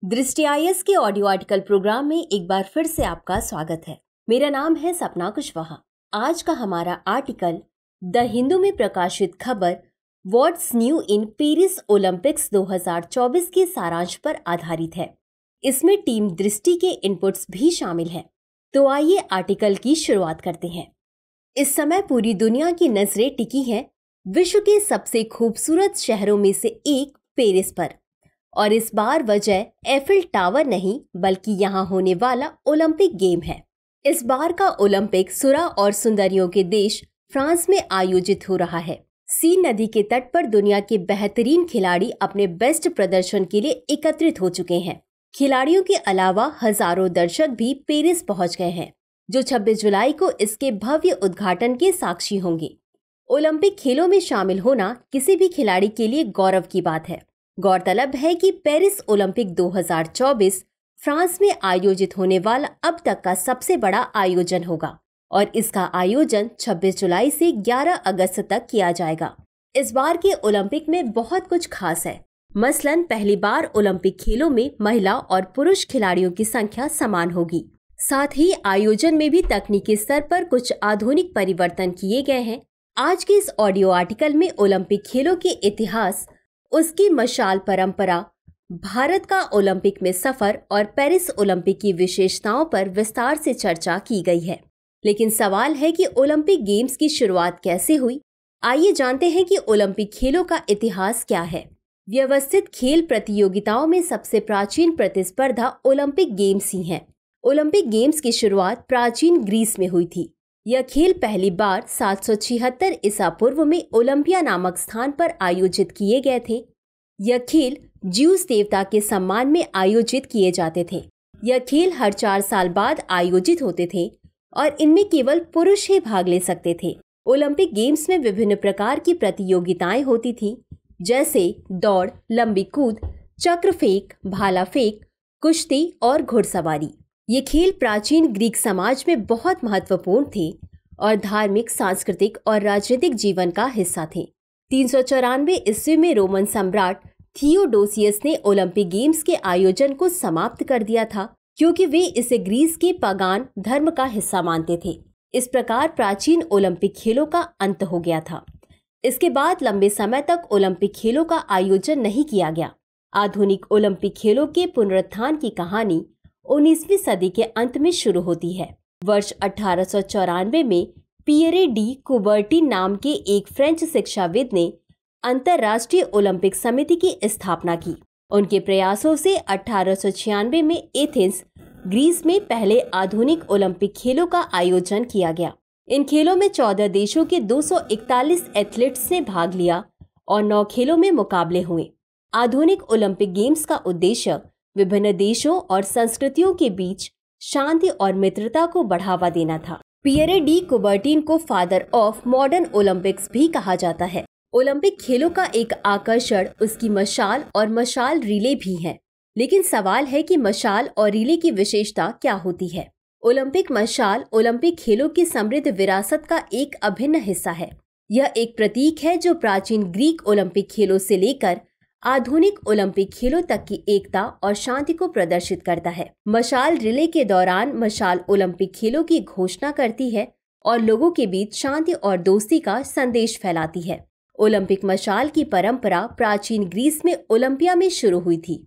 दृष्टि IAS के audio article programme में एक बार फिर से आपका स्वागत है। मेरा नाम है सपना कुशवाहा। आज का हमारा आर्टिकल द हिंदू में प्रकाशित खबर what's new in Paris Olympics 2024 के सारांश पर आधारित है। इसमें टीम दृष्टि के इनपुट्स भी शामिल हैं। तो आइए आर्टिकल की शुरुआत करते हैं। इस समय पूरी दुनिया की नजरें टिकी हैं विश्व के सबसे खूबसूरत शहरों में से एक पेरिस पर, और इस बार वजह एफिल टावर नहीं बल्कि यहाँ होने वाला ओलंपिक गेम है। इस बार का ओलंपिक सुरा और सुंदरियों के देश फ्रांस में आयोजित हो रहा है। सीन नदी के तट पर दुनिया के बेहतरीन खिलाड़ी अपने बेस्ट प्रदर्शन के लिए एकत्रित हो चुके हैं। खिलाड़ियों के अलावा हजारों दर्शक भी पेरिस पहुंच गए हैं, जो 26 जुलाई को इसके भव्य उद्घाटन के साक्षी होंगे। ओलंपिक खेलों में शामिल होना किसी भी खिलाड़ी के लिए गौरव की बात है। गौरतलब है कि पेरिस ओलंपिक 2024 फ्रांस में आयोजित होने वाला अब तक का सबसे बड़ा आयोजन होगा और इसका आयोजन 26 जुलाई से 11 अगस्त तक किया जाएगा। इस बार के ओलंपिक में बहुत कुछ खास है। मसलन पहली बार ओलंपिक खेलों में महिला और पुरुष खिलाड़ियों की संख्या समान होगी। साथ ही आयोजन में भी तकनीकी स्तर पर कुछ आधुनिक परिवर्तन किए गए हैं। आज के इस ऑडियो आर्टिकल में ओलंपिक खेलों के इतिहास, उसकी मशाल परंपरा, भारत का ओलंपिक में सफर और पेरिस ओलंपिक की विशेषताओं पर विस्तार से चर्चा की गई है। लेकिन सवाल है कि ओलंपिक गेम्स की शुरुआत कैसे हुई। आइए जानते हैं कि ओलंपिक खेलों का इतिहास क्या है। व्यवस्थित खेल प्रतियोगिताओं में सबसे प्राचीन प्रतिस्पर्धा ओलंपिक गेम्स ही हैं। ओलंपिक गेम्स की शुरुआत प्राचीन ग्रीस में हुई थी। यह खेल पहली बार 776 ईसा पूर्व में ओलंपिया नामक स्थान पर आयोजित किए गए थे। यह खेल ज्यूस देवता के सम्मान में आयोजित किए जाते थे। यह खेल हर 4 साल बाद आयोजित होते थे और इनमें केवल पुरुष ही भाग ले सकते थे। ओलंपिक गेम्स में विभिन्न प्रकार की प्रतियोगिताएं होती थी, जैसे दौड़, लंबी कूद, चक्र फेंक, भाला फेंक, कुश्ती और घुड़सवारी। ये खेल प्राचीन ग्रीक समाज में बहुत महत्वपूर्ण थे और धार्मिक, सांस्कृतिक और राजनीतिक जीवन का हिस्सा थे। 394 ईस्वी में रोमन सम्राट थियोडोसियस ने ओलंपिक गेम्स के आयोजन को समाप्त कर दिया था, क्योंकि वे इसे ग्रीस के पागान धर्म का हिस्सा मानते थे। इस प्रकार प्राचीन ओलंपिक खेलों का अंत हो गया था। इसके बाद लंबे समय तक ओलंपिक खेलों का आयोजन नहीं किया गया। आधुनिक ओलंपिक खेलों के पुनरुत्थान की कहानी 19वीं सदी के अंत में शुरू होती है। वर्ष 1894 में पियरे डी कुबर्टिन नाम के एक फ्रेंच शिक्षाविद ने अंतरराष्ट्रीय ओलंपिक समिति की स्थापना की। उनके प्रयासों से 1896 में एथेंस, ग्रीस में पहले आधुनिक ओलंपिक खेलों का आयोजन किया गया। इन खेलों में 14 देशों के 241 एथलीट्स ने भाग लिया और 9 खेलों में मुकाबले हुए। आधुनिक ओलंपिक गेम्स का उद्देश्य विभिन्न देशों और संस्कृतियों के बीच शांति और मित्रता को बढ़ावा देना था। पियरे डी कुबर्टिन को फादर ऑफ मॉडर्न ओलंपिक्स भी कहा जाता है। ओलंपिक खेलों का एक आकर्षण उसकी मशाल और मशाल रिले भी है। लेकिन सवाल है कि मशाल और रिले की विशेषता क्या होती है। ओलंपिक मशाल ओलंपिक खेलों की समृद्ध विरासत का एक अभिन्न हिस्सा है। यह एक प्रतीक है जो प्राचीन ग्रीक ओलंपिक खेलों से लेकर आधुनिक ओलंपिक खेलों तक की एकता और शांति को प्रदर्शित करता है। मशाल रिले के दौरान मशाल ओलंपिक खेलों की घोषणा करती है और लोगों के बीच शांति और दोस्ती का संदेश फैलाती है। ओलंपिक मशाल की परंपरा प्राचीन ग्रीस में ओलंपिया में शुरू हुई थी।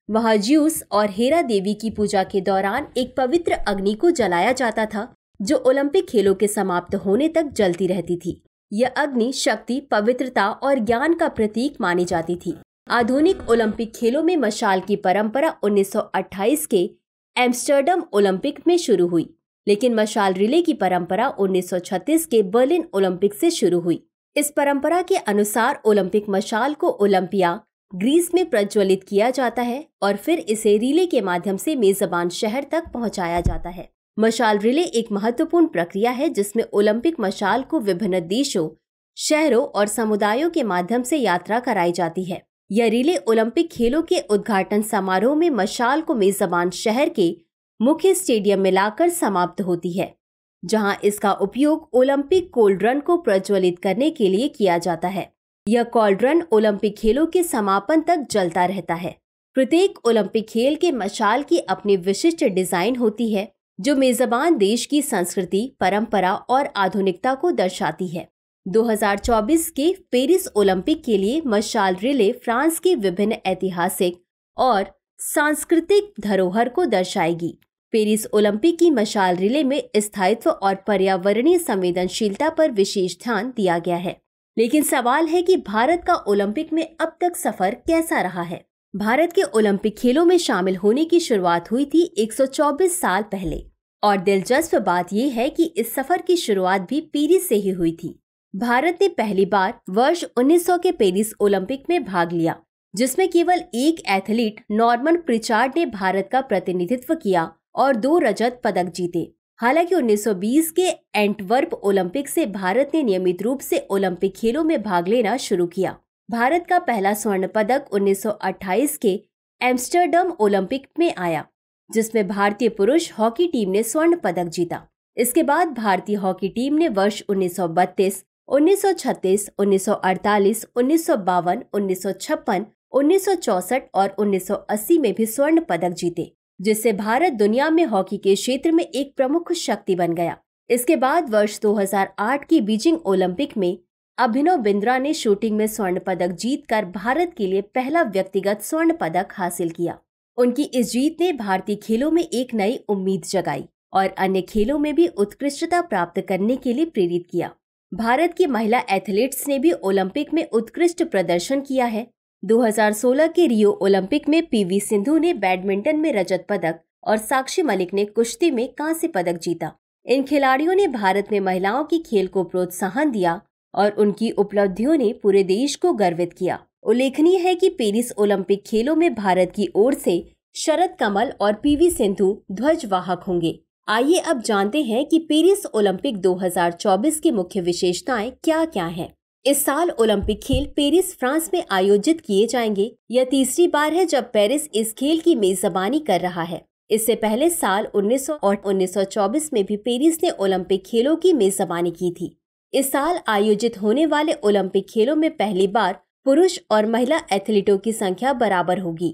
वहां ज्यूस और हेरा देवी की पूजा के दौरान एक पवित्र अग्नि को जलाया जाता था, जो ओलंपिक खेलों के समाप्त होने तक जलती रहती थी। यह अग्नि शक्ति, पवित्रता और ज्ञान का प्रतीक मानी जाती थी। आधुनिक ओलंपिक खेलों में मशाल की परंपरा 1928 के एम्स्टर्डम ओलंपिक में शुरू हुई, लेकिन मशाल रिले की परंपरा 1936 के बर्लिन ओलंपिक से शुरू हुई। इस परंपरा के अनुसार ओलंपिक मशाल को ओलंपिया, ग्रीस में प्रज्वलित किया जाता है और फिर इसे रिले के माध्यम से मेजबान शहर तक पहुंचाया जाता है। मशाल रिले एक महत्वपूर्ण प्रक्रिया है जिसमें ओलंपिक मशाल को विभिन्न देशों, शहरों और समुदायों के माध्यम से यात्रा कराई जाती है। यह रिले ओलंपिक खेलों के उद्घाटन समारोह में मशाल को मेजबान शहर के मुख्य स्टेडियम में लाकर समाप्त होती है, जहां इसका उपयोग ओलंपिक कोल्ड्रन को प्रज्वलित करने के लिए किया जाता है। यह कोल्ड्रन ओलंपिक खेलों के समापन तक जलता रहता है। प्रत्येक ओलंपिक खेल के मशाल की अपनी विशिष्ट डिजाइन होती है जो मेजबान देश की संस्कृति, परंपरा और आधुनिकता को दर्शाती है। 2024 के पेरिस ओलंपिक के लिए मशाल रिले फ्रांस की विभिन्न ऐतिहासिक और सांस्कृतिक धरोहर को दर्शाएगी। पेरिस ओलंपिक की मशाल रिले में स्थायित्व और पर्यावरणीय संवेदनशीलता पर विशेष ध्यान दिया गया है। लेकिन सवाल है कि भारत का ओलंपिक में अब तक सफर कैसा रहा है। भारत के ओलंपिक खेलों में शामिल होने की शुरुआत हुई थी 124 साल पहले और दिलचस्प बात यह है कि इस सफर की शुरुआत भी पेरिस से ही हुई थी। भारत ने पहली बार वर्ष 1900 के पेरिस ओलंपिक में भाग लिया, जिसमें केवल एक एथलीट नॉर्मन प्रिचार्ड ने भारत का प्रतिनिधित्व किया और 2 रजत पदक जीते। हालांकि 1920 के एंटवर्प ओलंपिक से भारत ने नियमित रूप से ओलंपिक खेलों में भाग लेना शुरू किया। भारत का पहला स्वर्ण पदक 1928 के एम्स्टर्डम ओलंपिक में आया, जिसमें भारतीय पुरुष हॉकी टीम ने स्वर्ण पदक जीता। इसके बाद भारतीय हॉकी टीम ने वर्ष 1932, 1936, 1948, 1952, 1956, 1964 और 1980 में भी स्वर्ण पदक जीते, जिससे भारत दुनिया में हॉकी के क्षेत्र में एक प्रमुख शक्ति बन गया। इसके बाद वर्ष 2008 की बीजिंग ओलंपिक में अभिनव बिंद्रा ने शूटिंग में स्वर्ण पदक जीतकर भारत के लिए पहला व्यक्तिगत स्वर्ण पदक हासिल किया। उनकी इस जीत ने भारतीय खेलों में एक नई उम्मीद जगाई और अन्य खेलों में भी उत्कृष्टता प्राप्त करने के लिए प्रेरित किया। भारत की महिला एथलीट्स ने भी ओलंपिक में उत्कृष्ट प्रदर्शन किया है। 2016 के रियो ओलंपिक में पीवी सिंधु ने बैडमिंटन में रजत पदक और साक्षी मलिक ने कुश्ती में कांस्य पदक जीता। इन खिलाड़ियों ने भारत में महिलाओं की खेल को प्रोत्साहन दिया और उनकी उपलब्धियों ने पूरे देश को गर्वित किया। उल्लेखनीय है कि पेरिस ओलंपिक खेलों में भारत की ओर से शरद कमल और पीवी सिंधु ध्वजवाहक होंगे। आइए अब जानते हैं कि पेरिस ओलंपिक 2024 की मुख्य विशेषताएं क्या क्या हैं। इस साल ओलंपिक खेल पेरिस फ्रांस में आयोजित किए जाएंगे। यह तीसरी बार है जब पेरिस इस खेल की मेजबानी कर रहा है। इससे पहले साल 1900 और 1924 में भी पेरिस ने ओलंपिक खेलों की मेजबानी की थी। इस साल आयोजित होने वाले ओलंपिक खेलों में पहली बार पुरुष और महिला एथलीटों की संख्या बराबर होगी।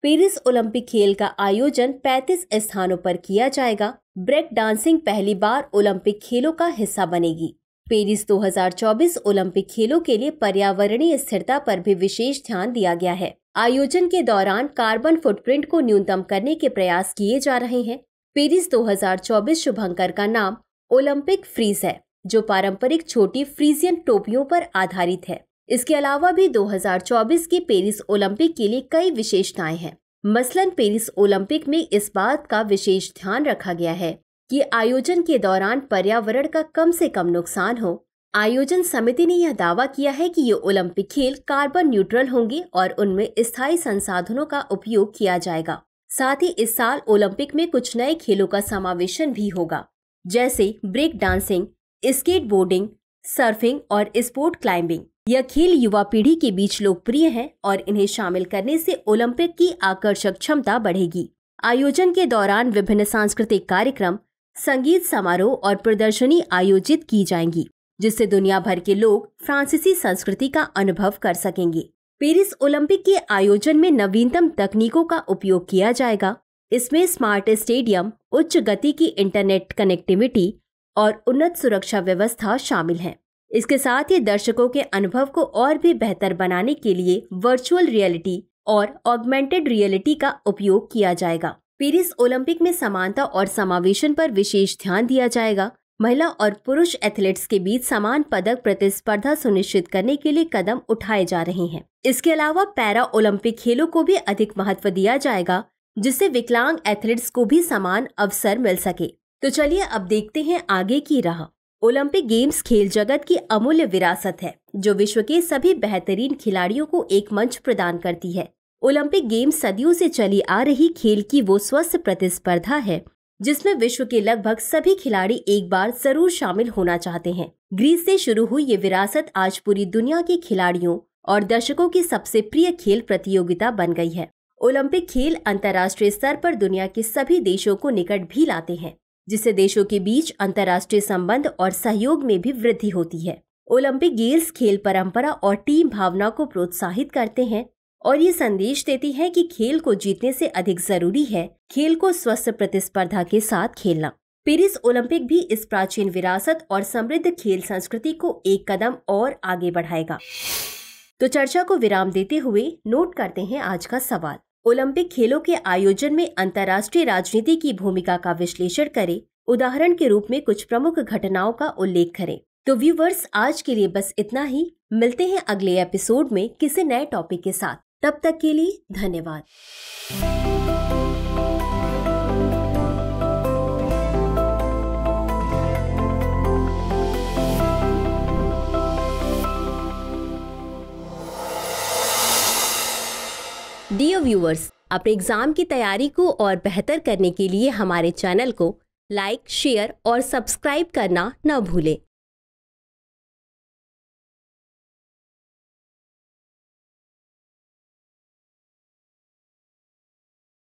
पेरिस ओलंपिक खेल का आयोजन 35 स्थानों पर किया जाएगा। ब्रेक डांसिंग पहली बार ओलंपिक खेलों का हिस्सा बनेगी। पेरिस 2024 ओलंपिक खेलों के लिए पर्यावरणीय स्थिरता पर भी विशेष ध्यान दिया गया है। आयोजन के दौरान कार्बन फुटप्रिंट को न्यूनतम करने के प्रयास किए जा रहे हैं। पेरिस 2024 शुभंकर का नाम ओलंपिक फ्रीज है, जो पारंपरिक छोटी फ्रीजियन टोपियों पर आधारित है। इसके अलावा भी 2024 की पेरिस ओलंपिक के लिए कई विशेषताएं हैं। मसलन पेरिस ओलंपिक में इस बात का विशेष ध्यान रखा गया है कि आयोजन के दौरान पर्यावरण का कम से कम नुकसान हो। आयोजन समिति ने यह दावा किया है कि ये ओलंपिक खेल कार्बन न्यूट्रल होंगे और उनमें स्थायी संसाधनों का उपयोग किया जाएगा। साथ ही इस साल ओलंपिक में कुछ नए खेलों का समावेशन भी होगा, जैसे ब्रेक डांसिंग, स्केटबोर्डिंग, सर्फिंग और स्पोर्ट क्लाइंबिंग। यह खेल युवा पीढ़ी के बीच लोकप्रिय हैं और इन्हें शामिल करने से ओलंपिक की आकर्षक क्षमता बढ़ेगी। आयोजन के दौरान विभिन्न सांस्कृतिक कार्यक्रम, संगीत समारोह और प्रदर्शनी आयोजित की जाएंगी, जिससे दुनिया भर के लोग फ्रांसीसी संस्कृति का अनुभव कर सकेंगे। पेरिस ओलंपिक के आयोजन में नवीनतम तकनीकों का उपयोग किया जाएगा। इसमें स्मार्ट स्टेडियम, उच्च गति की इंटरनेट कनेक्टिविटी और उन्नत सुरक्षा व्यवस्था शामिल है। इसके साथ ही दर्शकों के अनुभव को और भी बेहतर बनाने के लिए वर्चुअल रियलिटी और ऑगमेंटेड रियलिटी का उपयोग किया जाएगा। पेरिस ओलंपिक में समानता और समावेशन पर विशेष ध्यान दिया जाएगा। महिला और पुरुष एथलीट्स के बीच समान पदक प्रतिस्पर्धा सुनिश्चित करने के लिए कदम उठाए जा रहे हैं। इसके अलावा पैरा ओलंपिक खेलों को भी अधिक महत्व दिया जाएगा, जिससे विकलांग एथलीट्स को भी समान अवसर मिल सके। तो चलिए अब देखते हैं आगे की राह। ओलंपिक गेम्स खेल जगत की अमूल्य विरासत है, जो विश्व के सभी बेहतरीन खिलाड़ियों को एक मंच प्रदान करती है। ओलंपिक गेम्स सदियों से चली आ रही खेल की वो स्वस्थ प्रतिस्पर्धा है, जिसमें विश्व के लगभग सभी खिलाड़ी एक बार जरूर शामिल होना चाहते हैं। ग्रीस से शुरू हुई ये विरासत आज पूरी दुनिया के खिलाड़ियों और दर्शकों की सबसे प्रिय खेल प्रतियोगिता बन गई है। ओलंपिक खेल अंतर्राष्ट्रीय स्तर पर दुनिया के सभी देशों को निकट भी लाते हैं, जिससे देशों के बीच अंतर्राष्ट्रीय संबंध और सहयोग में भी वृद्धि होती है। ओलंपिक गेम्स खेल परंपरा और टीम भावना को प्रोत्साहित करते हैं और ये संदेश देती है कि खेल को जीतने से अधिक जरूरी है खेल को स्वस्थ प्रतिस्पर्धा के साथ खेलना। पेरिस ओलंपिक भी इस प्राचीन विरासत और समृद्ध खेल संस्कृति को एक कदम और आगे बढ़ाएगा। तो चर्चा को विराम देते हुए नोट करते हैं आज का सवाल। ओलंपिक खेलों के आयोजन में अंतर्राष्ट्रीय राजनीति की भूमिका का विश्लेषण करें। उदाहरण के रूप में कुछ प्रमुख घटनाओं का उल्लेख करें। तो व्यूवर्स, आज के लिए बस इतना ही। मिलते हैं अगले एपिसोड में किसी नए टॉपिक के साथ। तब तक के लिए धन्यवाद। डियर व्यूअर्स, अपने एग्जाम की तैयारी को और बेहतर करने के लिए हमारे चैनल को लाइक, शेयर और सब्सक्राइब करना न भूलें।